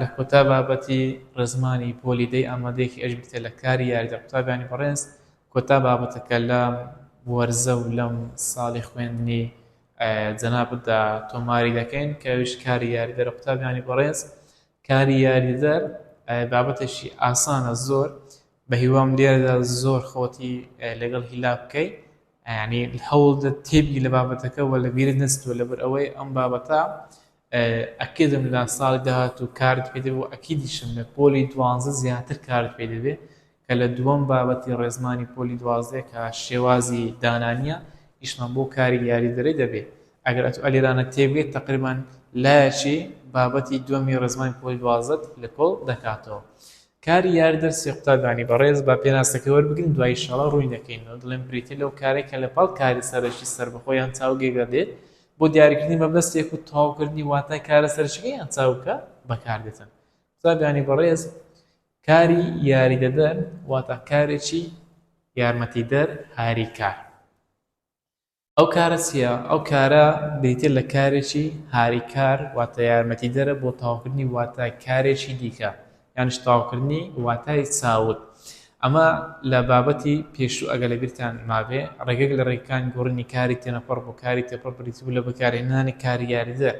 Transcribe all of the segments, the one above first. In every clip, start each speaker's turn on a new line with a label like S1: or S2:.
S1: لە کۆتا بابەتی ڕێزمانی پۆلیدەی ئامادەیەکی ئەش بتە لە کاری یاریدە قوتابیانی بەڕێز کۆتا بابەتەکە لە وەرزە و لەم ساڵی خوێندنی جەنابەتدا تۆماری دەکەین کە ئەویش کاری یاریدەرە قوتابیانی بەڕێز کاری یاریدەر بابەتێکی ئاسانە زۆر بە هیوام لێرەدا زۆر خۆتی لەگەڵ هیلا بکەی ینی هەوڵدە تێبی لە بابەتەکە و لە بیرت نستوە لەبەر ئەوەی ئەم بابەتە ئەکیدم لە ساڵی داهاتوو کارت پێ دەبێت و ئەکیدیشم لە پۆلی 12 زیاتر کارت پێ دەبێت کە لە دووەم بابەتی ڕێزمانی پۆلی 12 کە شێوازی دانانیە ئیشمان بۆ کاری یاریدەرەی دەبێت ئەگەر ئەتو ئەلێرانە تێبێت تقریبان لایەکی بابەتی دووەمی ڕێزمانی پۆلی 12 لە کۆڵ دەکاتەوە کاری یاریدەر سێ قوتابیانی بەڕێز بە پێناسەکە وەربگرین دوای ئینشاڵڵا ڕووی دەکەینەوە دڵێن بریتە لەو کارێکە لەپاڵ کاری سەرەکی سەربەخۆیان چاوگێگە دێت بۆ دیاریکردنی مەبەستێک و تەواوکردنی واتای کارە سەرچگەیان چاوکە بەکاردێتن قوتابیانی بەڕێز کاری یاریدەدەر واتە کارێکی یارمەتیدەر هاریکار ئەو کارە چییە؟ ئەو کارە بریتە لە کارێکی هاریکار واتە یارمەتیدەرە بۆ تەواوکردنی واتای کارێکی دیکە یانش تەواوکردنی واتای چاوت ئەمە لە بابەتی پێشوو ئەگە لە بیرتان مابێ ڕێگەک لە ڕێکەکانی گۆڕینی کاری تێنەپەڕ بۆ کاری تێپەڕ بریتبوو لە بەکارهێنانی کاری یاریدەر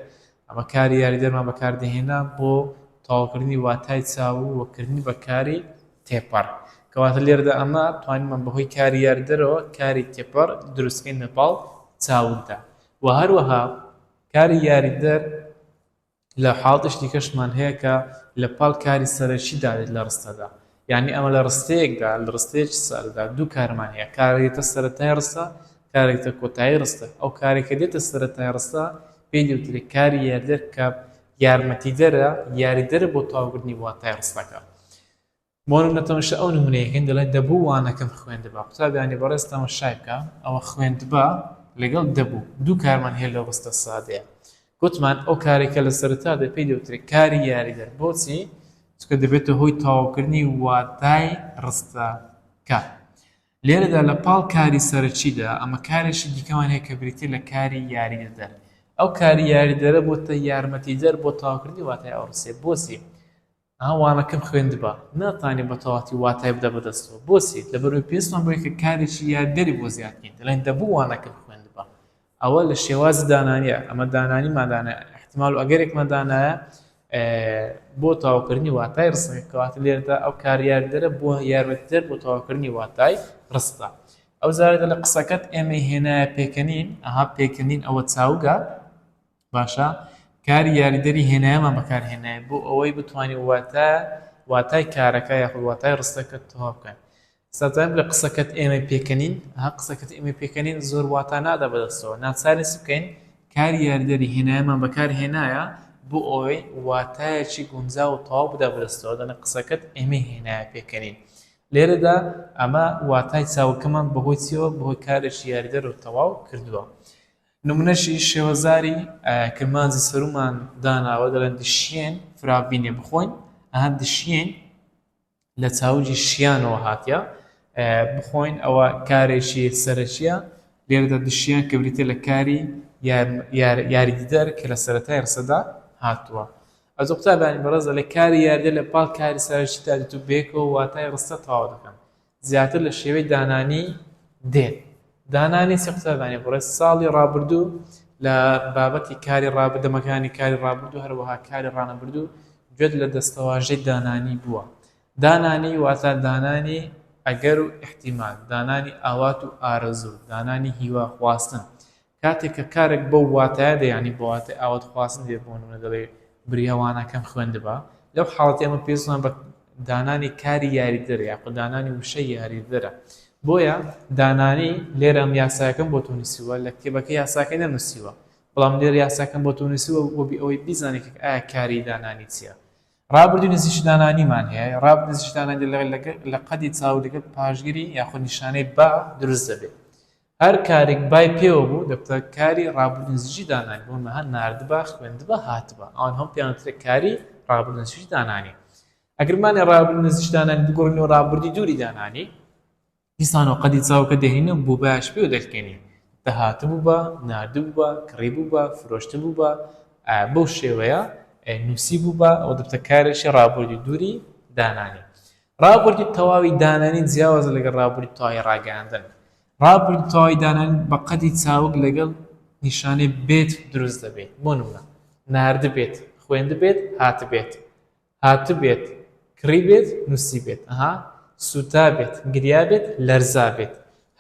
S1: ئەمە کاری یاریدەرمان بەکاردەهێنا بۆ تەواوکردنی واتای چاو و وەکردنی بە کاری تێپەڕ کەواتە لێرەدا ئەمە توانیمان بەهۆی کاری یاریدەرەوە کاری تێپەڕ دروستکەین لەپاڵ چاوتدا و هەروەها کاری یاریدەر لە حاڵتش دیکەشمان هەیە کە لە پاڵ کاری سەرەکیدا دێت لە ڕستەدا یعنی ئەمە لە ڕستەیەکدا لە ڕستەیەکی سەردا دوو کارمان هەیە کارێتە سەرەتای ڕستە کارێکتە کۆتایی ڕستە ئەو کارێکە دێتە سەرەتای ڕستە پێی دەوترێت کاری یاریدەر کە یارمەتیدەرە یاریدەرە بۆ تەواوکردنی واتای ڕستەکە بۆ نمونەتەمەشە ئەو نمونەیەکەین دەڵێن دەبوو وانەکەم خوێندبا قوتابیانی بەڕێز تەماشای بکە ئەوە خوێندبا لەگەڵ دەبوو دوو کارمان هەیە لە ڕستە سادەیە گوتمان ئەو کارێکە لە سەرەتادا پێی دەوترێت کاری یاریدەر بۆچی چکە دەبێتە هۆی تەواوکردنی واتای ڕستەکە لێرەدا لە پاڵ کاری سەرەکیدا ئەمە کارێکی دیکەمان هەیە کە بریتە لە کاری یاریدەر ئەو کاری یاریدەرە بۆتە یارمەتیدەر بۆ تەواوکردنی واتای ئەو ڕستەیە بۆچی وانەکەم خوێندبا ناتوانێت بە تەواوی واتای بدە بەدەستەوە بۆچی لەبەرەوەی پێویستمان بۆیە کە کارێکی یاریدەری بۆ زیادکەین دەڵێن دەبوو وانەکەم خوێندبا ئەوە لە شێوازی دانانیە ئەمە دانانیمادانە احتیمال و ئەگەرێکمەدانایە بۆ تەواوکردنی واتای ڕستەکە کەواتە لێرەدا ئەو کاری یاریدەرە بۆ یارمەتیدەر بۆ تەواوکردنی واتای ڕستە ئەو زارێتە لە قسەکەت ئێمە هێنایە پێکەنین ئەها پێکەنین ئەوە چاوگە باشە کاری یاریدەری هێنایەمان بەکارهێنایە بۆ ئەوەی بتوانانی واتای کارەکە یاخود واتای ڕستەکە تەواو بکەن سەتایم لە قسەکەت ئێمە پێکەنین ها قسەکەت ئێمە پێکەنین زۆر واتا نادا بەدەستەوە ناچارێت بکەین کاری یاریدەری هێنایەمان بەکارهێنایە بۆ ئەوەی واتایەکی گونجاو و تەواو بدا بەدەستەوە دەنە قسەکەت ئێمە هێنایە پێکەنین لێرەدا ئەمە واتای چاوکەمان بەهۆی چیەوە بەهۆی کارێکی یاریدەر و تەواو کردووە نمونەشی شێوەزاری کرمانجی سەرومان داناوە دەڵێن دشیێن فرابینێ بخۆین ئەها دشیێن لە چاوجی شیانەوە هاتیە بخۆین ئەوە کارێکی سەرەکیە لێرەدا دشیان کە بریتە لە کاری یاریدەر کە لە سەرەتای ڕستەدا هاتووە ئەو قوتابیانی بەڕێز لە کاری یاریدەر لە پاڵ کاری سەرەکیدا دێت و بێکەوە واتای ڕستە تەواو دەکەن زیاتر لە شێوەی دانانی دێت دانانی سێ قوتابیانی بەڕێز ساڵی ڕابردوو لە بابەتی کاری ڕابردەمەکانی کاری ڕابردوو هەروەها کاری ڕانەبردوو گوێت لە دەستەواژەی دانانی بووە دانانی واتە دانانی ئەگەر و احتیمال دانانی ئاوات و ئارەزوو دانانی هیوا خواستن کاتێک کە کارێک بەو واتایە دەیانی بۆ واتای ئاوات خواستن دێ بۆ نمونە دەڵێ بریاوانەکەم خوێندبا لەو حاڵەتی ئەمە پێویستمان بە دانانی کاری یاریدەرە یاخود دانانی وشەی یاریدەرە بۆیە دانانی لێرە ئەم یاساکەم بۆ تۆ نووسیوە لە کتێبەکە یاساکەی نەنووسیوە بەڵام لێرە یاساکەم بۆ تۆ نووسیوە بۆ ئەوەی بیزانێت ئایا کاری دانانی چییە ڕابردوو نزیکی دانانیمان هەیە ڕابردوو نزیکی دانانی لە قەدی چاودەکەت پاشگیری یاخود نیشانەی با دروست دەبێت هەر کارێک بای پێوە بوو دەبتە کاری ڕابردوو نزیکی دانانی بۆ مەها ناردبا خوێندبا هاتبا ئەوان هەم پێیانوترێت کاری ڕابردوو نزیکی دانانی ئەگەرمانێ ڕابردوو نزیکی دانانی بگۆڕینەوە ڕابردووی دووری دانانی دیسانەوە قەدی چاوکە دەهێنە بۆ باش پێ و دەکەینی دەهاتبوو بە ناردبوو بە کڕی بوو بە فرۆشتبوو بە بەو شێوەیە نووسی بوو بە ئەو دەبتە کارێکی ڕابردی دووری دانانی ڕابردی تەواوی دانانی جیاوازە لەگەڵ ڕابردی تەواوی ڕاگەاندن ڕابردی تەواوی دانانی بە قەدی چاوک لەگەڵ نیشانەی بێت دروست دەبێت بۆ نمونە نارد بێت خوێند بێت هات بێت کڕی بێت نووسی بێت سوتا بێت گریا بێت لەرزا بێت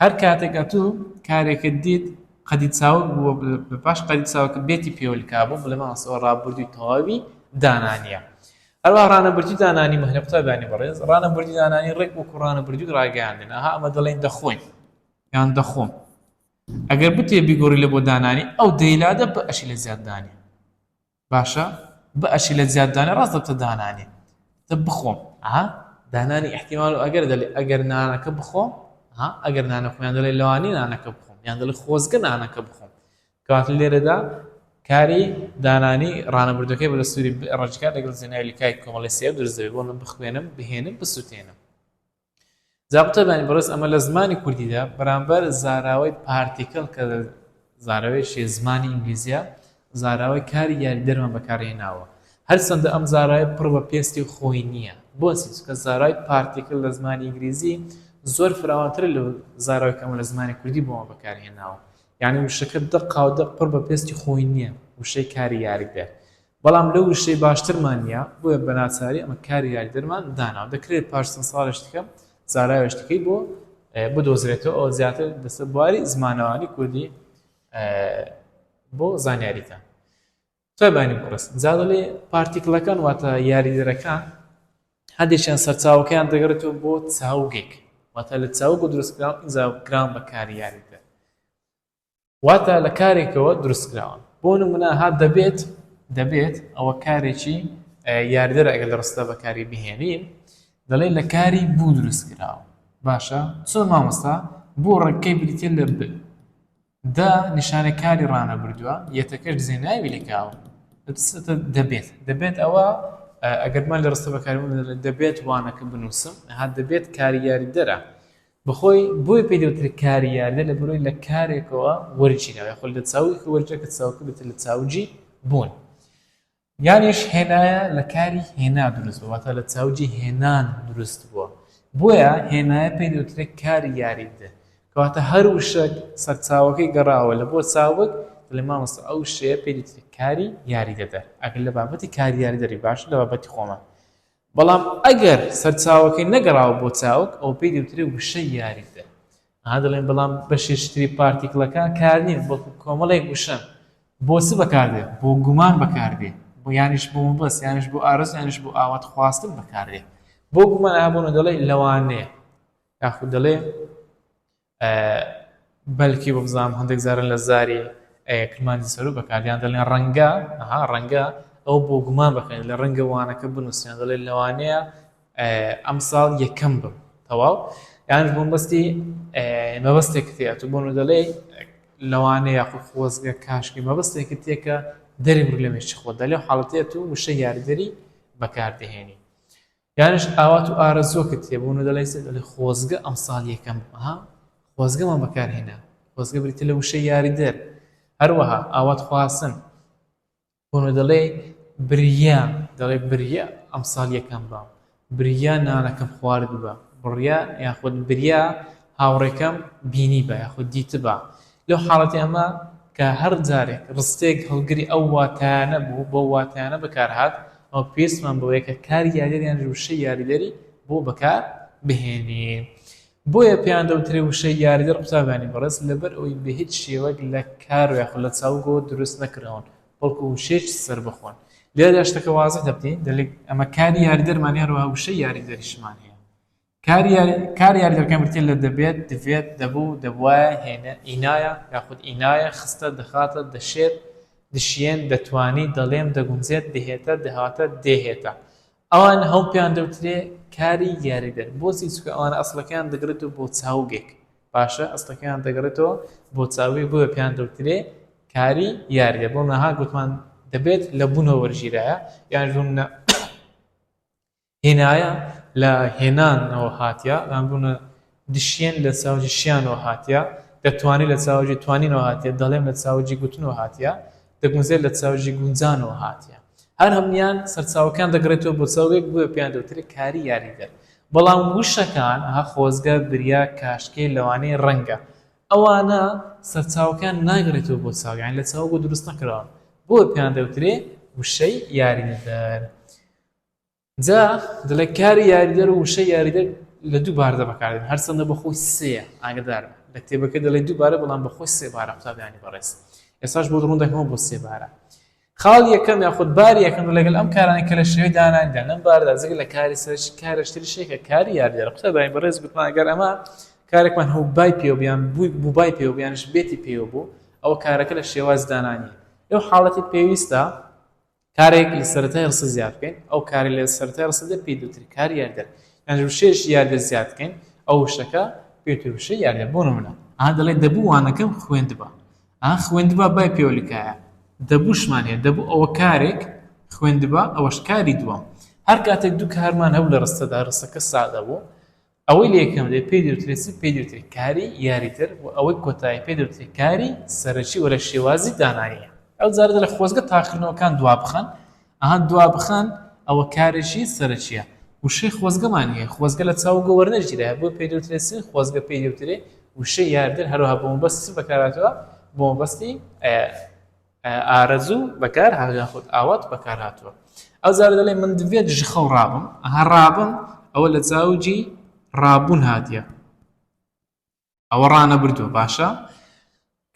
S1: هەر کاتێک ئەتوو کارێکت دیت قەدی چاوک بووە بە پاش قەدی چاوکە بێتی پێوەلکا بوو بڵێ ماسەوە ڕابردووی تەواوی دانانیە هەروە ڕانەبردی دانانی مەهنە قوتابیانی بەڕێز ڕانەبردی دانانی ڕێک وەکو ڕانەبردی ڕاگەیاندن ئەمە دەڵێن دەخۆین یان دەخۆم ئەگەر بتێ بیگۆڕی لە بۆ دانانی ئەو دەیلادە بە ئەشی لە زیاددانی باشە بە ئەشی لە زیاددانی ڕاست دەبتە دانانی دە بخۆم دانانی احتیمال ئەگەر دەڵێ ئەگەر نانەکە بخۆم ئەگەر نانە خۆیان دەڵێ لەوانی نانەکە بخۆم یان دەڵێ خۆزگە نانەکە بخۆم کەواتە لێرەدا کاری دانانی ڕانەبردەکەی بە سووری ڕەجکات لەگەڵ زێنای لیکای کۆمەڵی سێ دروست دەبێت بۆ من بخوێنم بهێنم بسووتێنم زابطەبانی بەڕێز ئەمە لە زمانی کوردیدا بەرامبەر زاراوەی پارتیکل کە زاراوەیەکی زمانی ئینگلیزیە زاراوەی کاری یاریدەرمان بەکارهێناوە هەرچەندە ئەم زاراوەی پڕ بە پێستی خۆی نییە بۆچی کە زاراوەی پارتیکل لە زمانی ئینگلیزی زۆر فراوانتر لە زاراوەی کەمە لە زمانی کوردی بۆمە بەکارهێناوە یعنی وشەکە دەق و دەق پڕ بە پێستی خۆی نییە وشەی کاری یاریدەر بەڵام لەو وشەی باشترمان نییە بۆیە بە ناچاری ئەمە کاری یاریدەرمان داناوە دەکرێت پاش چەند ساڵێک دیکە زارای شتەکەی بۆ بدۆزرێتەوە ئەو زیاتر دەستە بواری زمانەوانی کوردی بۆ زانیاریتان تۆبانی بڕست جا دەڵێ پارتیکڵەکان واتە یاریدەرەکان هەندێکیان سەرچاوەکەیان دەگەڕێتەوە بۆ چاوگێک واتە لە چاوگ و دروستکراون ئینجاکران بە کاری یاریدەر واتە لە کارێکەوە دروستکراون بۆ نمونە دەبێت ئەوە کارێکی یاریدەر ئەگەر لە ڕستە بەکاری بهێنین دەڵێ لە کاری بوو دروستکراوە باشە چۆن مامۆستا بۆ ڕێکەکەی بریتێ لە ب دا نیشانە کاری ڕانە بردووە یەتەکەش زێناوی لێکاوە دەبێت ئەوە ئەگەرمان لە ڕستە بەکاری دەبێت وانەکە بنووسم دەبێت کاری یاریدەرە بخۆی بۆی پێی دەوترێ کاری یاریدەر لە بەرۆی لە کارێکەوە وەرچینەوە خۆ لە چاوی وەرجەکە چاوکە بێت لە چاوجی بوون یانیش هێنایە لە کاری هێنا دروست بووە واتە لە چاوجی هێنان دروست بووە بۆیە هێنایە پێی دەوترێت کاری یاریدەر کەواتە هەر وشەک سەرچاوەکەی گەڕاوە لە بۆ چاوک دەڵێ مامۆستا ئەو شەیە پێی دەوترێت کاری یاریدەدەر ئەگەر لە بابەتی کاری یاریدەری باش لە بابەتی خۆمە بەڵام ئەگەر سەرچاوەکەی نەگەڕاوە بۆ چاوک ئەو پێی دەوترێت وشەی یاریدەر دەڵێن بەڵام بەشێشتری پارتیکڵەکان کار نین بۆ کۆمەڵێک وشەن بۆ چ بەکاردێت بۆ گومان بەکاردێت بۆ یانیش بۆ مەبەست یانیش بۆ ئارەز یانیش بۆ ئاوات خواستن بەکاردێت بۆ گومان هەبوونە دەڵێ لەوانەیە یاخود دەڵێ بەلکی بۆ بزانم هەندێک زارن لە زاری کرمانی سەرۆ بەکاردیان دەڵێن ڕەنگە ئەو بۆ گومان بەکەن لە ڕەنگە وانەکە بنووسیان دەڵێ لەوانەیە ئەم ساڵ یەکەم بم تەواو یانش بۆ مەبەستی مەبەستێکت تێ تو بۆن دەڵێ لەوانەیە یاخود خۆزگە کاشکی مەبەستێکت تێکە دەری بڕ لە مێشی خۆت دەڵێ حاڵەتەیە تو وشە یاریدەری بەکاردەهێنی یانش ئاوات و ئارەزۆکت تێ بۆن دەڵێ خۆزگە ئەم ساڵ یەکەم خۆزگەمان بەکارهێنا خۆزگە بریتە لە وشە یاریدەر هەروەها ئاوات خواستن بۆن دەڵێ بریا ئەم ساڵ یەکەم بام بریا نانەکەم خوارد بە بڕیا یاخود بریا هاوڕێکەم بینی بە یاخود دیت بە لەو حاڵەتی ئەمە کە هەر جارێک ڕستێک هەڵگری ئەو واتانە بوو بۆ واتانە بەکارهات ئەو پێستمان بەوەیە کە کاری یاریدەریان وشەی یاریدەری بۆ بەکار بهێنین بۆیە پێیان دەوترێ وشەی یاریدەر قوتابانی بەڕێز لەبەر ئەوی بە هیچ شێوەک لە کار و یاخود لە چاوگۆ دروست نەکراون بەڵکو وشێک سەر بخۆن لێرە شتەکە وازە دەبتین دەڵێ ئەمە کاری یاریدەرمان هەروەها وشەی یاریدەریشمان هەیە کار یاریدەرەکان بریتێ لە دەبێت دەبێت دەبوو دەبوایە هێنە ئینایە یاخود ئینایە خستە دەخاتە دەشێت دشیێن دەتوانی دەڵێم دەگونجێت دەهێتە دەهاتە دێهێتە ئەوان هەم پێیان دەوترێ کاری یاریدەر بۆچی چونکە ئەوانە ئەسڵەکەیان دەگرێتەوە بۆ چاوگێک باشە ئەسڵەکەیان دەگرێتەوە بۆ چاوگێک بۆیە پێیان دەوترێ کاری یاریدەر بۆ نەها گوتمان دەبێت لە بوونەوە وەرگیرایە یان بوونە هێنایە لە هێنانەوە هاتیە یان بوونە دشیێن لە چاوجی شیانەوە هاتیە دەتوانی لە چاوجی توانینەوە هاتیە دەڵێم لە چاوجی گوتنەوە هاتیە دەگونجێت لە چاوجی گونجانەوە هاتیە هەر هەمویان سەرچاوەکان دەگرێتەوە بۆ چاوێک بۆ پێیان دەوترێت کاری یاریدەر. بەڵام وشەکان خۆزگە، بریا، کاشکێ لەوانەیە ڕەنگە ئەوانە سەرچاوەکان ناگرێتەوە بۆ چاویان لە چاو بۆ دروست نەکراوە بۆ پێیان دەوترێت وشەی یاریدەر. جا دەڵێ کاری یاریدەر و وشەی یاریدەر لە دوو باردە بەکاردێن هەرچەندە بەخۆی سێیە ئاگدار لە کتێبەکە دەڵێ دووبارە بەڵام بەخۆی سێ بارە قوتابیانی بەڕێز. ئێستاش بۆ ڕوون دەکەمەوە بۆ سێ بارە. خاڵ یەکەم یاخود باری یەکەم لەگەڵ ئەم کارانە کە لە شێوەی دانانیدا لەم باردا جگە لە کاری سەرچ کارەشتری شێکە کاری یاریدەر. قوتابیانی بەڕێز گوتمان ئەگەر ئەمە کارێکمان هەوو بای پێوە بیان بوو بای پێوە بیانش بێتی پێوە بوو ئەوە کارەکە لە شێواز دانانی. لەو حاڵەتی پێویستە کارێک لە سەرەتای ڕسە زیاد بکەین ئەو کاری لە سەرەتای ڕسەدە پێی دوتری کاری یاریدەر. یعنی وشەیەش یاریدەر زیاد بکەین ئەو وشەکە پێوتری وشەی یاریدەر. بۆ نمونە دەڵێ دەبوو وانەکەم خوێندبە. خوێندبە بای پێوەلیکایە دەبووشمان هەیە دەبوو ئەوە کارێک خوێندبە ئەوەش کاری دووەم. هەر کاتێک دوو کارمان هەبوو لە ڕستەدا ڕستەکە سادە بوو ئەوەی لە یەکەم دێ پێی دەوترێت پێی دەوترێت کاری یاریدەر و ئەوەی کۆتایی پێی دەوترێت کاری سەرەکی وە لە شێوازی داناییە. ئەو جارە لە خۆزگە تاقیکردنەوەکان دوا بخەن دوا بخەن ئەوە کارێکی سەرەکیە. وشەی خۆزگەمان هەیە خۆزگە لە چاو گەوەرنەگیرایە بۆ پێی دەوترێت خۆزگە پێی دەوترێت وشەی یاریدەر هەروەها بۆ مەبەستی بەکارهاتووە بۆ مەبەستی ئارەزوو بەکار یاخود ئاوات بەکار هاتووە. ئەو جارە دەڵێ من دەبێت ژخە و ڕابم ڕابم ئەوە لە چاوجی ڕابوون هاتیە ئەوە ڕانە بردووە باشە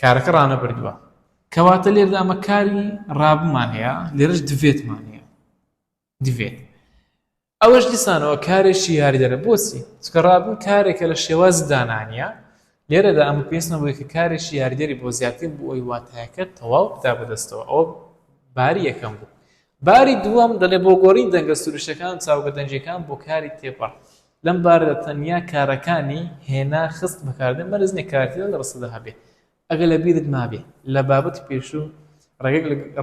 S1: کارەکە ڕانە بردووە کەواتە لێردا ئەمە کاری ڕابمان هەیە لێرەش دەوێتمان هەیە دەوێت. ئەوەش دیسانەوە کارێکی یاریدەرە بۆچی؟ چکە ڕابوون کارێکە لە شێواز دانانیە لێرەدا ئەمە پێستنە بۆی کە کارێکی یاریدەری بۆ زیاتر بۆ ئەوی واتایەکە تەواو بتا بەدەستەوە. ئەوە باری یەکەم بوو. باری دووەم دەڵێ بۆ گۆڕین دەنگە سروشەکان چاوگە دەنجەکان بۆ کاری تێپەڕ لەم بارەدا تەنیا کارەکانی هێنا خست بەکاردێن مەرز نێ کارتیدا لە ڕستەدا هەبێ. ئەگەر لە بیرت مابێ لە بابەتی پێشوو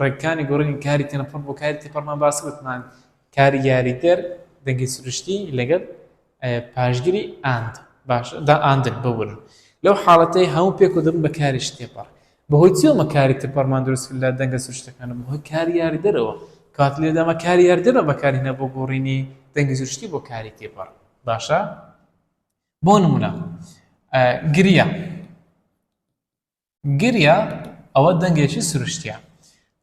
S1: ڕێگەکانی گۆڕینی کاری تێنەپەڕ بۆ کاری تێپەڕمان باس وتمان کاری یاریدەر دەنگی سروشتی لەگەڵ پاشگیری ئاند باشە دا ئاندن ببورن. لەو حاڵەتەی هەموو پێک و دەبن بە کاریش تێپەڕ بەهۆی چیەوە کاری تێپەڕمان دروست لە دەنگە سروشتەکانە بەهۆی کاری یاریدەرەوە کات لێردا ئەمە کاری یاریدەرە بەکارهێنا بۆ گۆڕینی دەنگی سروشتی بۆ کاری تێپەڕ باشە. بۆ نمونە گریە ئەوە دەنگێکی سروشتیە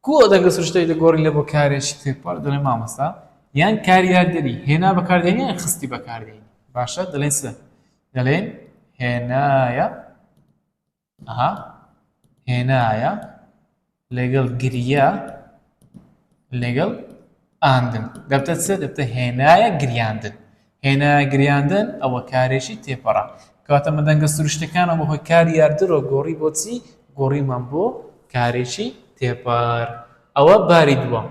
S1: کو دەنگە سروشتەی لە گۆڕین لە بۆ کارێکی تێپەڕ دەڵێ مامۆستا یان کاری یاریدەری هێنا بەکاردێنی یان خستی بەکاردێنی باشە دەڵێن سە دەڵێن هێنایە هێنایە لەگەڵ گریە لەگەڵ ئاندن دەبتە چ دەبتە هێنایە گریاندن هێنایە گریاندن ئەوە کارێکی تێپەڕە کەواتە من دەنگە سروشتەکانە بەهۆی کاری یاریدەرەوە گۆڕی بۆچی گۆڕیمان بۆ کارێکی تێپەڕ. ئەوە باری دووەم.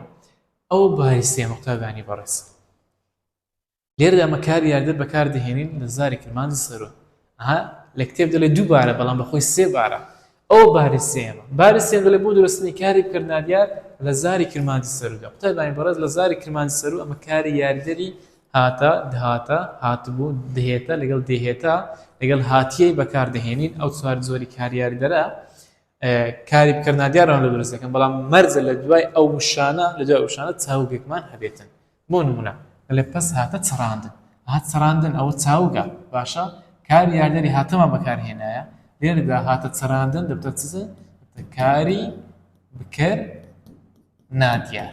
S1: ئەو باری سێم قوتابیانی بەڕێز لێرەدا ئەمە کاری یاریدەر بەکاردەهێنین لە زاری کرمانجی سەرۆ لە کتێب دەڵێ دوو بارە بەڵام بەخۆی سێ بارە. ئەو باری سێمە باری سێم دەڵێ بۆ دروستنی کاری بکردنادیار لە زاری کرمانجی سەرۆدا قوتابیانی بەڕێز لە زاری کرمانجی سەرۆ ئەمە کاری یاریدەری هاتە دهاتە هاتبوو دهێتە لەگەڵ دێهێتە لەگەڵ هاتیەی بەکاردەهێنین ئەو چوار زۆری کاری یاریدەرە کاری بکردنادیاران لە دروست دەکەن بەڵام مەرجە لە دوای ئەو وشانە لە دوای وشانە چاوگێکمان هەبێتن. بۆ نمونە دەڵێ پەس هاتە چڕاندن چڕاندن ئەوە چاوگە باشە کاری یاریدەری هاتەمان بەکارهێنایە لێرەدا هاتە چڕاندن دەبتە چ کاری بکردنادیار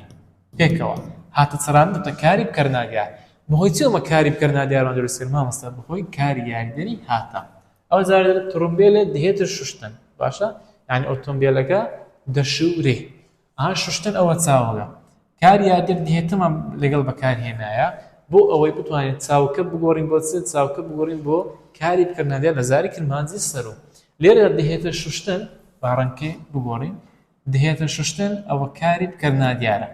S1: پێکەوە هاتە چڕاندن دەبتە کاری بکردنادیار بەهۆی چیەوە کاری بکردنادیاران دروست کرد مامۆستا بەهۆی کاری یاریدەری هاتە. ئەو جارە تڕۆمبێلێ دەهێتە شوشتن باشە یعنی ئۆتۆمبیلەکە دەشورێ شوشتن ئەوە چاوەگە کاری یاریدەر دهێتەمان لەگەڵ بەکارهێنایە بۆ ئەوەی بتوانێت چاوکە بگۆڕین بۆ چێت چاوکە بگۆڕین بۆ کاری بکردنادیار لە زاری کرمانجی سەرۆ. لێرە دەهێتە شوشتن باڕەنکێ بگۆڕین دەهێتە شوشتن ئەوە کاری بکردنادیارە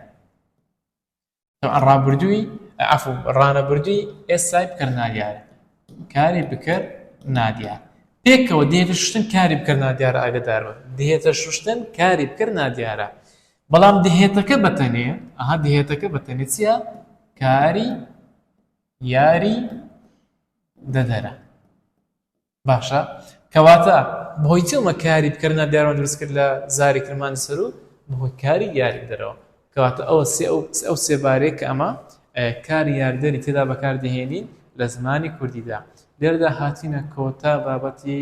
S1: ڕابردووی ڕانەبردووی ئێستای بکردنادیارە کاری بکردنادیار پێکەوە دێتە شوشتن کاری بکردنادیارە ئاگداربە دێتە شوشتن کاری بکردنادیارە بەڵام دهێتەکە بەتەنێ دهێتەکە بەتەنێ چییە کاری یاری دەدەرە باشە کەواتە بەهۆی چێمە کاری بکردنادیاران دروست کرد لە زاری کرمانجی سەرۆ بەهۆی کاری یاری دەرەوە کەواتە ئەو سێبارەیە کە ئەمە کاری یاردەری تێدا بەکاردەهێنین لە زمانی کوردیدا. لێرەدا هاتینە کۆتا بابەتی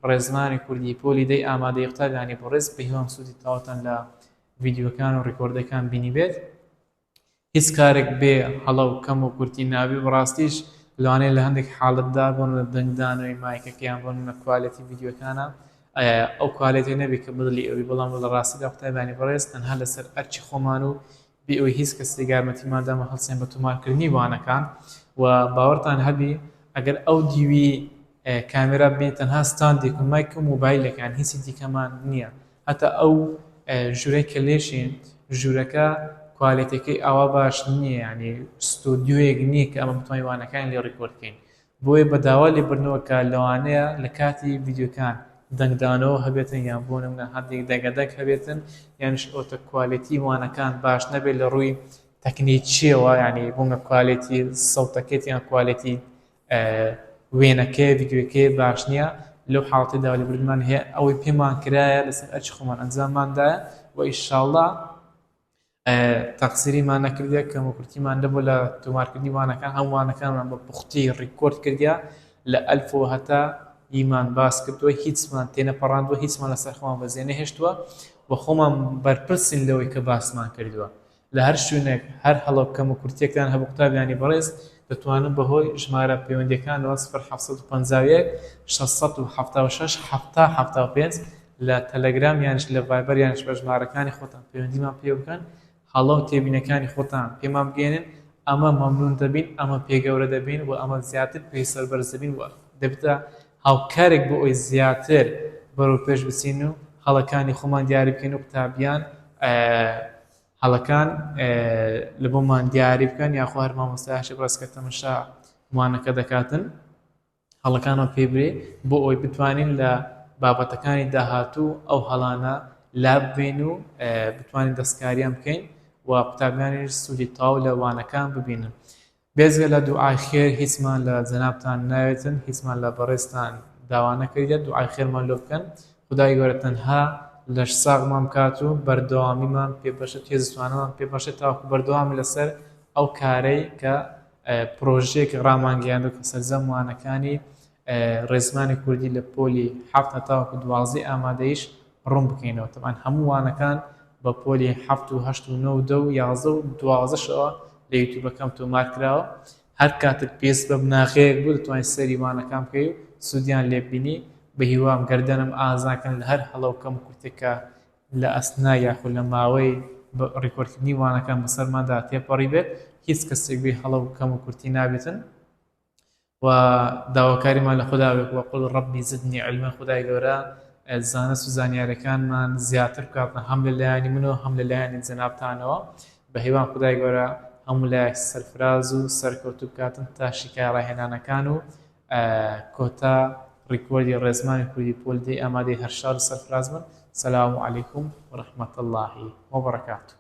S1: ڕێزمانی کوردی پۆلی دەی ئامادەی قوتابیانی بەڕێز بە هیوام سوودی تاوەتەن لە ڤیدیۆکان و ڕیکۆردەکان بینی بێت. هیچ کارێک بێ هەڵە و کەم و کورتی نابی بەڕاستیش لەوانەیە لە هەندێک حاڵتدا بۆن لە دەنگدانەوەی مایکەکەیان بۆن لە کوالەتی ڤیدیۆکانە ئەو کوالەتی نەبی کە بدڵی ئەوی بەڵام لە ڕاستیدا قوتابیانی بەڕێز تەنها لەسەر ئەرچی خۆمان و بێ ئەوی هیچ کەسێک یارمەتیمادامە هەڵسێن بە تۆمارکردنی وانەکان و باوەڕتان هەبی ئەگەر ئەو دیوی کامێرا بێت تەنها ستاندێک و مایک و مۆبایلەکان هیچی دیکەمان نییە. هەتا ئەو ژوورەی کە لێشین ژوورەکە کوالێتەکەی ئاوا باش نییە، ینی ستۆدیۆیەک نییە کە ئەمە بتوانین وانەکان لێ ڕیکۆردکەین. بۆیە بەداوا لێبڕنەوە کە لەوانەیە لە کاتی ڤیدیۆکان دەنگدانەوە هەبێتن یان بۆ نمونە هەندێک دەنگەدەنگ هەبێتن یانش ئۆتە کوالێتی وانەکان باش نەبێت لە ڕووی تەکنیکیەوە، ینی بوونە کوالێتی سەوتەکەت یان کوالێتی وێنەکەی ڤیدیۆکەی باش نییە. لەو حاڵەتەدا لێبڕمان هەیە ئەوەی پێمان کرایە لەسەر ئەرچی خۆمان ئەنجامماندایە و ئینشاءڵڵا تەقسیریمان نەکردێت کەم و کورتیمان دەبوو لە تۆمارکردنی وانەکان هەم وانەکانمان بە پوختی ڕیکۆرد کردیا لە ئەلفەوە هەتا ئیمان باس کردووە، هیچمان تێنەپەڕاندووە، هیچمان لەسەر خۆمان بەزێ نەهێشتووە و خۆمان بەرپرسین لەوەی کە باسمان کردووە. لە هەر شوێنێک هەر هەڵە کەم و کورتێکتان هەبوو قوتابیانی بەڕێز دەتوانن بەهۆی ژمارە پەیوەندیەکانەوە 0751 676 775 لە تەلەگرام یانش لە ڤایبەر یانش بە ژمارەکانی خۆتان پەیوەندیمان پێ بکەن، هەڵە و تێبینەکانی خۆتان پێمان بگەێنن. ئەمە مەمنون دەبین، ئەمە پێگەورە دەبین و ئەمە زیاتر پێی سەربەرز دەبین و دەبێتە هاوکارێک بۆ ئەوی زیاتر بەرەو پێش بچین و هەڵەکانی خۆمان دیاری بکەین و قوتابیان هەڵەکان لە بۆمان دیاری بکەن یاخۆ هەر مامۆستایانشی ڕێزکە تەمەشا وانەکە دەکاتن هەڵەکانەوە پێ برێ بۆ ئەوی بتوانین لە بابەتەکانی داهاتوو ئەو هەڵانە لاب بین و بتوانین دەستکاریان بکەین و قوتابیانیش سوودی تاو لە وانەکان ببینن. بێزگە لە دوعای خێر هیچمان لە جەنابتان ناوێتن، هیچمان لە بەڕێزتان داوا نەکەیدێت، دوعای خێرمان لۆ بکەن. خودای گەورە تەنها لەش ساغمان بکات و بەردەوامیمان پێبەشە، تێزتوانەمان پێبەشێت تاوەکو بەردەوامی لەسەر ئەو کارەی کە پرۆژەیەک ڕامانگەیاند و کە سەرجەم وانەکانی ڕێزمانی کوردی لە پۆلی 7 تاوەکو 12 ئامادەیش ڕوون بکەینەوە. تەمان هەموو وانەکان بە پۆلی 7 و 8 و 9 و 10 و 11 و 12شەوە لە یوتیوبەکەم تۆمار کراوە. هەر کاتت پێس بە بناغەیەک بوو دەتوانین سەری وانەکان بکەی و سوودیان لێبینی. بە هیوام گەردەنم ئازاکەن لە هەر هەڵە و کەم کورتێکە لە ئەسنا یاخود لە ماوەی ڕیکۆردکردنی وانەکان بەسەرماندا تێپەڕی بێت، هیچ کەسێک بێ هەڵە و کەم و کورتی نابێتن و داواکاریمان لە خودداوێک وەقول ڕەبی زدنی علمە، خودای گەورە زانست و زانیاریەکانمان زیاتر بکاتنە هەم لە لایانی منەوە هەم لە لایانی جەنابتانەوە. بە هیوان خودای گەورە هەموو لایەک سەرفراز و سەرکەوتوو بکاتن تا شیکای ڕاهێنانەکان و کۆتا ڕیکۆردی ڕێزمانی کوردی پۆلدەی ئامادەی هەر شار و سەرفراز بن. سەلام عەلەیکوم وەڕەحمەتوڵڵاهی وەبەرەکاتوه.